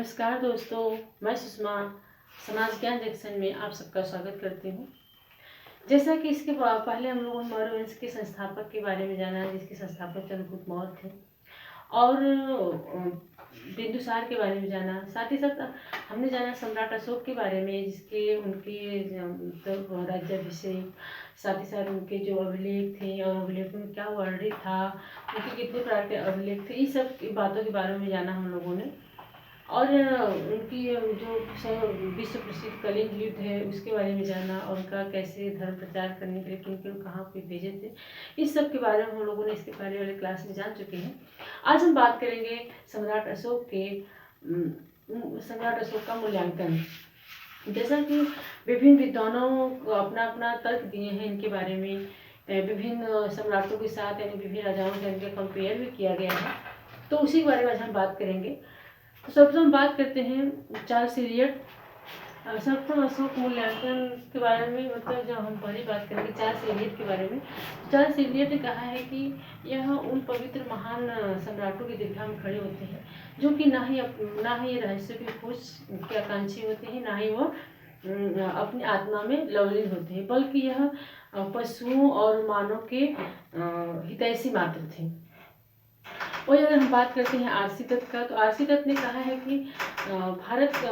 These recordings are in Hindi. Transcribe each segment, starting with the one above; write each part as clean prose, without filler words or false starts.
नमस्कार दोस्तों, मैं सुषमा समाज ज्ञान जंक्शन में आप सबका स्वागत करती हूँ। जैसा कि इसके पहले हम लोगों ने मौर्य वंश के संस्थापक के बारे में जाना, जिसके संस्थापक चंद्रगुप्त मौर्य थे, और बिंदुसार के बारे में जाना। साथ ही साथ हमने जाना सम्राट अशोक के बारे में, जिसके उनके मतलब राज्याभिषेक, साथ ही साथ उनके जो अभिलेख थे और अभिलेखों में क्या वर्णित था, उनके कितने प्रकार के अभिलेख थे, इन सब बातों के बारे में जाना हम लोगों ने। और उनकी जो विश्व प्रसिद्ध कलिंग युद्ध है उसके बारे में जाना, और उनका कैसे धर्म प्रचार करने के लिए किन किन कहाँ पे भेजे थे, इस सब के बारे में हम लोगों ने इसके पहले वाले क्लास में जान चुके हैं। आज हम बात करेंगे सम्राट अशोक का मूल्यांकन। जैसा कि विभिन्न विद्वानों को अपना अपना तर्क दिए हैं इनके बारे में, विभिन्न सम्राटों के साथ यानी विभिन्न राजाओं से इनका कंपेयर भी किया गया है, तो उसी के बारे में आज हम बात करेंगे। तो सबसे हम बात करते हैं चार्ल्स इलियट सर्वप्रथम अशोक मूल्यांकन के बारे में। मतलब जब हम पहली बात करेंगे चार्ल्स इलियट के बारे में, चार्ल्स इलियट ने कहा है कि यह उन पवित्र महान सम्राटों की दीर्घा में खड़े होते हैं जो कि ना ही रहस्य की खोज के आकांक्षी होते हैं, ना ही वो अपनी आत्मा में लवलीन होते हैं, बल्कि यह पशुओं और मानव के हितैषी मात्र थे। वही अगर हम बात करते हैं आरसी दत्त का, तो आरसी दत्त ने कहा है कि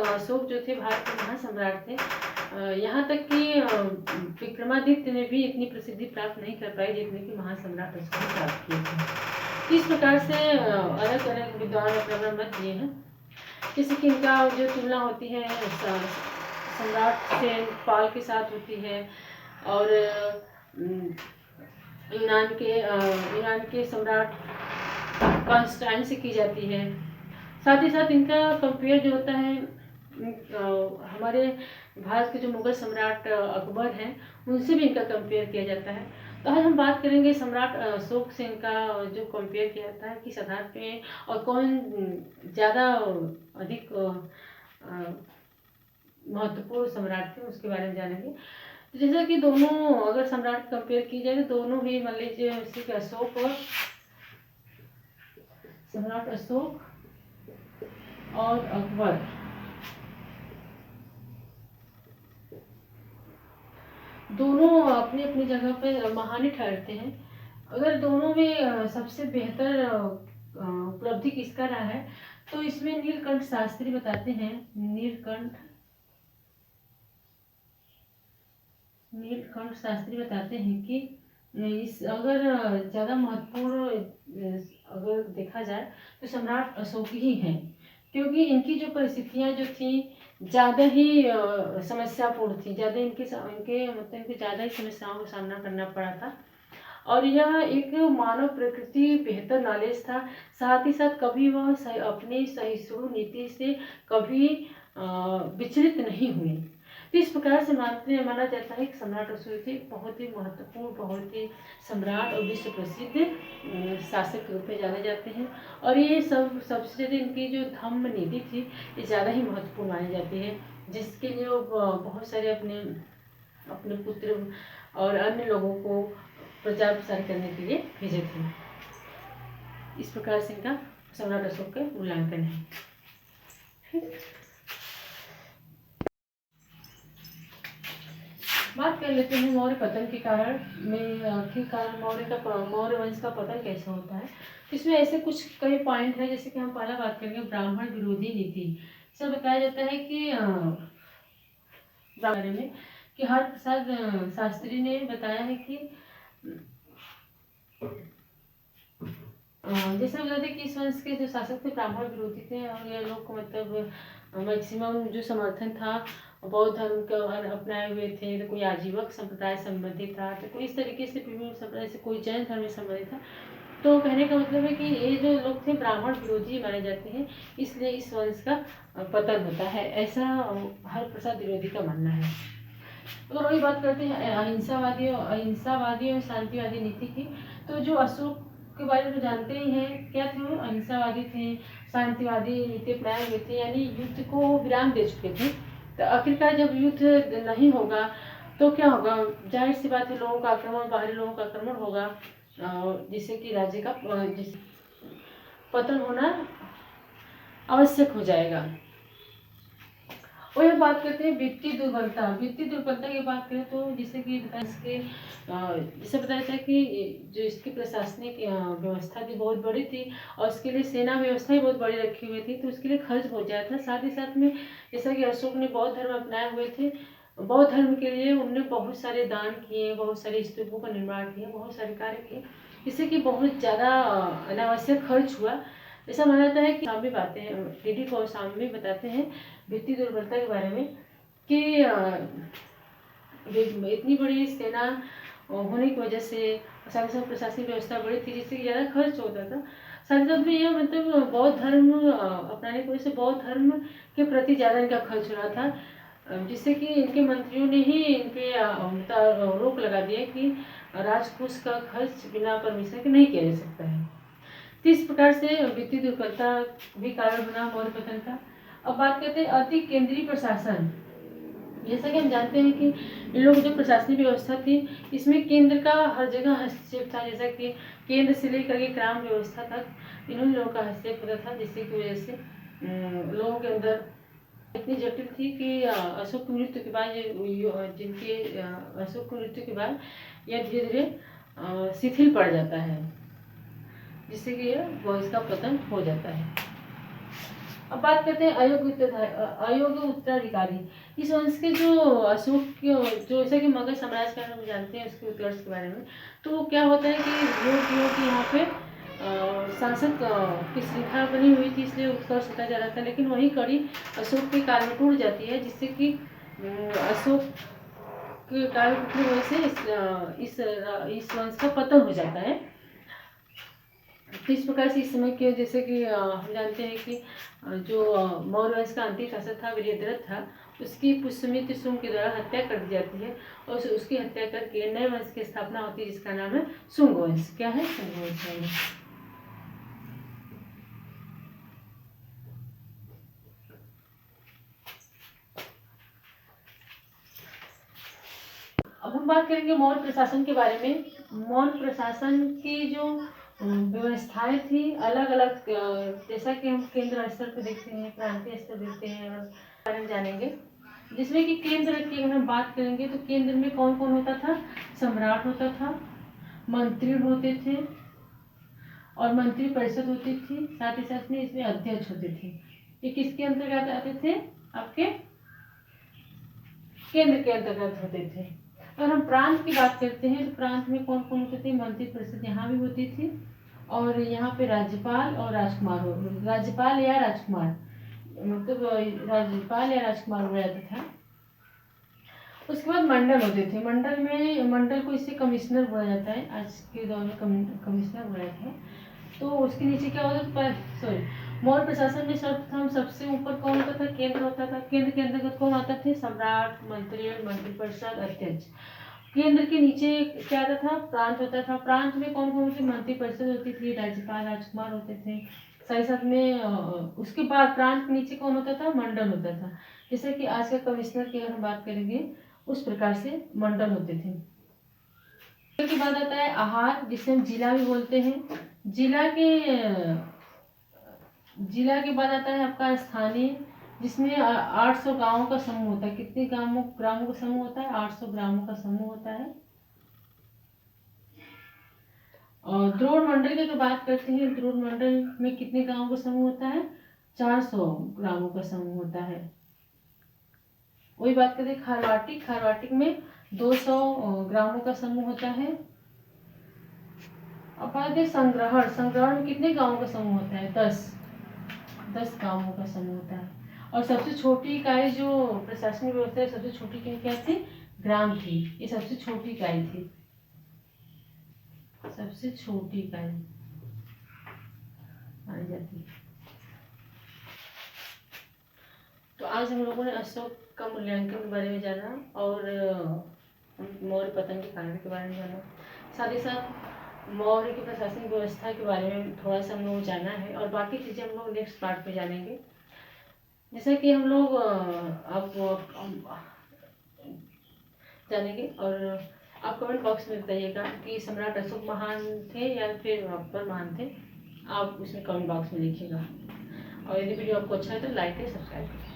अशोक जो थे भारत के महान सम्राट थे। यहाँ तक कि विक्रमादित्य ने भी इतनी प्रसिद्धि प्राप्त नहीं कर पाई जितने कि महान सम्राट अशोक ने प्राप्त किए थे। इस प्रकार से अलग अलग विद्वान अपना मत दिए हैं। जैसे कि इनका जो तुलना होती है सम्राट सेनपाल के साथ होती है, और यूनान के सम्राट कॉन्स्टेंटाइन से की जाती है। साथ ही साथ इनका कंपेयर जो होता है हमारे भारत के जो मुगल सम्राट अकबर हैं उनसे भी इनका कंपेयर किया जाता है। तो आज हम बात करेंगे सम्राट अशोक से इनका जो कंपेयर किया जाता है किस आधार पे, और कौन ज़्यादा अधिक महत्वपूर्ण सम्राट थे उसके बारे में जानेंगे। तो जैसा कि दोनों अगर सम्राट कंपेयर की जाए तो दोनों ही मान लीजिए अशोक और सम्राट अशोक और अकबर दोनों अपनी अपनी जगह पर महान ठहरते हैं। अगर दोनों में सबसे बेहतर उपलब्धि किसका रहा है, तो इसमें नीलकंठ शास्त्री बताते हैं, नीलकंठ शास्त्री बताते हैं कि इस अगर ज़्यादा महत्वपूर्ण अगर देखा जाए तो सम्राट अशोक ही हैं, क्योंकि इनकी जो परिस्थितियां जो थी ज़्यादा ही समस्यापूर्ण थी, ज़्यादा इनके ज़्यादा ही समस्याओं का सामना करना पड़ा था। और यह एक मानव प्रकृति बेहतर नॉलेज था। साथ ही साथ कभी वह अपनी सहिष्णु नीति से कभी विचलित नहीं हुए। तो इस प्रकार से माना जाता है कि सम्राट अशोक एक बहुत ही महत्वपूर्ण, बहुत ही सम्राट और विश्व प्रसिद्ध शासक के रूप में जाने जाते हैं। और ये सबसे ज़्यादा इनकी जो धम्म नीति थी ये ज़्यादा ही महत्वपूर्ण मानी जाती है, जिसके लिए वो बहुत सारे अपने पुत्र और अन्य लोगों को प्रचार प्रसार करने के लिए भेजे थे। इस प्रकार से इनका सम्राट अशोक का मूल्यांकन है। बात कर लेते हैं मौर्य पतन के कारण मौर्य वंश का पतन कैसे होता है। इसमें ऐसे कुछ कई पॉइंट है, जैसे कि हम पहला बात करेंगे ब्राह्मण विरोधी नीति। इसमें बताया जाता है कि बारे में कि हरप्रसाद शास्त्री ने बताया है कि जैसे हम बताते कि इस वंश के जो शासक थे ब्राह्मण विरोधी थे, और ये लोग को मतलब मैक्सिमम जो समर्थन था बौद्ध धर्म का अपनाए हुए थे, तो कोई आजीवक संप्रदाय संबंधित था, तो कोई इस तरीके से विभिन्न संप्रदाय से, कोई जैन धर्म से संबंधित था। तो कहने का मतलब है कि ये जो लोग थे ब्राह्मण विरोधी माने जाते हैं, इसलिए इस वंश का पतन होता है, ऐसा हरप्रसाद विरोधी का मानना है। तो वही बात करते हैं अहिंसावादी और शांतिवादी नीति की। तो जो अशोक के बारे में जानते ही हैं, क्या थे वो, अहिंसावादी थे, शांतिवादी नीति अपनाए हुए थे, यानी युद्ध को विराम दे चुके थे। तो आखिरकार जब युद्ध नहीं होगा तो क्या होगा, जाहिर सी बात है लोगों का आक्रमण, बाहरी लोगों का आक्रमण होगा, जिससे कि राज्य का पतन होना आवश्यक हो जाएगा। वही हम बात करते हैं वित्तीय दुर्बलता। वित्तीय दुर्बलता की बात करें तो जैसे कि इसके जैसे बताया था कि जो इसकी प्रशासनिक व्यवस्था थी बहुत बड़ी थी, और उसके लिए सेना व्यवस्था भी बहुत बड़ी रखी हुई थी, तो उसके लिए खर्च बहुत ज़्यादा था। साथ ही साथ में जैसा कि अशोक ने बौद्ध धर्म अपनाए हुए थे, बौद्ध धर्म के लिए उन्होंने बहुत सारे दान किए, बहुत सारे स्तूपों का निर्माण किया, बहुत सारे कार्य किए, जिससे कि बहुत ज़्यादा अनावश्यक खर्च हुआ। ऐसा माना जाता है कि स्वामी बातें डीडी गोस्वामी बताते हैं वित्तीय दुर्बलता के बारे में कि इतनी बड़ी सेना होने की वजह से, साथ ही साथ प्रशासनिक व्यवस्था बड़ी थी जिससे ज़्यादा खर्च होता था। साथ ही साथ में यह मतलब बौद्ध धर्म अपनाने की वजह से बौद्ध धर्म के प्रति ज़्यादा इनका खर्च हो रहा था, जिससे कि इनके मंत्रियों ने ही इनके रोक लगा दिया कि राजकोष का खर्च बिना परमिशन के नहीं किया जा सकता है। तो इस प्रकार से वित्तीय दुर्बलता भी कारण बना मौर्य पतन का। अब बात करते हैं अति केंद्रीय प्रशासन। जैसा कि हम जानते हैं कि इन लोगों की जो प्रशासनिक व्यवस्था थी, इसमें केंद्र का हर जगह हस्तक्षेप था। जैसा कि केंद्र से लेकर के ग्राम व्यवस्था तक इन्हीं लोगों का हस्तक्षेप होता था, जिससे की वजह से लोगों के अंदर इतनी जटिल थी कि अशोक की मृत्यु के बाद अशोक की मृत्यु के बाद यह धीरे धीरे शिथिल पड़ जाता है, जिससे कि इसका पतन हो जाता है। अब बात करते हैं अयोग्य उत्तराधिकारी। इस वंश के जो अशोक के जो जैसे कि मगध साम्राज्य का हम जानते हैं उसके उत्कर्ष के बारे में, तो क्या होता है कि योग यहाँ पे शासक की श्रृंखला बनी हुई थी, इसलिए उत्कर्ष होता जा रहा था। लेकिन वही कड़ी अशोक के काल में टूट जाती है, जिससे कि अशोक के काल में टूटने की वजह से इस वंश का पतन हो जाता है। तो इस प्रकार से इस समय के जैसे कि हम जानते हैं कि जो मौर्य वंश का अंतिम शासक था वीरभद्र था, उसकी पुष्यमित्र शुंग के द्वारा हत्या कर दी जाती है, और उसकी हत्या करके नए वंश की स्थापना होती है, जिसका नाम है शुंग वंश। क्या है? शुंग वंश है। अब हम बात करेंगे मौर्य प्रशासन के बारे में। मौर्य प्रशासन की जो व्यवस्थाएं थी अलग अलग, जैसा कि हम केंद्र स्तर पर देखते हैं, प्रांतीय स्तर देखते हैं, और बारे में जानेंगे। जिसमें कि केंद्र की अगर हम बात करेंगे तो केंद्र में कौन कौन होता था? सम्राट होता था, मंत्री होते थे, और मंत्री परिषद होती थी, साथ ही साथ में इसमें अध्यक्ष होते थे। ये किसके अंतर्गत आते थे? आपके केंद्र के अंतर्गत होते थे। अगर हम प्रांत की बात करते हैं तो प्रांत में कौन कौन होते थे? मंत्री परिषद यहाँ भी होती थी, और यहाँ पे राज्यपाल और राजकुमार, राज्यपाल या राजकुमार, मतलब राज्यपाल या राजकुमार हो जाता था। उसके बाद मंडल होते थे। मंडल को इससे कमिश्नर बोला जाता है, आज के दौर में कमिश्नर बोला जाता है। तो उसके नीचे क्या होता था? मौर्य प्रशासन में सर्वप्रथम सबसे ऊपर कौन होता था? केंद्र होता था। केंद्र के अंतर्गत कौन आता थे? सम्राट, मंत्री, मंत्रिपरिषद, अध्यक्ष। केंद्र के नीचे क्या आता था? प्रांत होता था। प्रांत में कौन कौन सी मंत्रिपरिषद होती थी? राज्यपाल, राजकुमार होते थे। साथ ही साथ में उसके बाद प्रांत के नीचे कौन होता था? मंडल होता था। जैसे कि आज का कमिश्नर की अगर हम बात करेंगे, उस प्रकार से मंडल होते थे। उसके बाद आता है आहार, जिसे हम जिला भी बोलते हैं। जिला के बाद आता है आपका स्थानीय, जिसमें 800 गांवों का समूह होता है। कितने ग्रामों का समूह होता है? 800 ग्रामों का समूह होता है। और द्रोण मंडल की अगर बात करते हैं, द्रोण मंडल में कितने गांवों का समूह होता है? 400 ग्रामों का समूह होता है। वही बात करते हैं खारवाटिक में 200 ग्रामों का समूह होता है। अब बात है संग्रहण में कितने गांवों का समूह होता है? 10 गांवों का समूह होता है। और सबसे छोटी इकाई जो प्रशासनिक व्यवस्था है, सबसे छोटी इकाई क्या थी? ग्राम थी। ये सबसे छोटी इकाई थी, सबसे छोटी इकाई मानी जाती है। तो आज हम लोगों ने अशोक का मूल्यांकन के बारे में जाना, और मौर्य पतन के कारण के बारे में जाना। साथ ही साथ मौर्य की प्रशासनिक व्यवस्था के बारे में थोड़ा सा हम लोग जाना है, और बाकी चीज़ें हम लोग नेक्स्ट पार्ट में जानेंगे। जैसा कि हम लोग अब जानेंगे, और आप कमेंट बॉक्स में बताइएगा कि सम्राट अशोक महान थे या फिर अकबर महान थे। आप उसमें कमेंट बॉक्स में लिखिएगा, और यदि वीडियो आपको अच्छा है तो लाइक और सब्सक्राइब करें।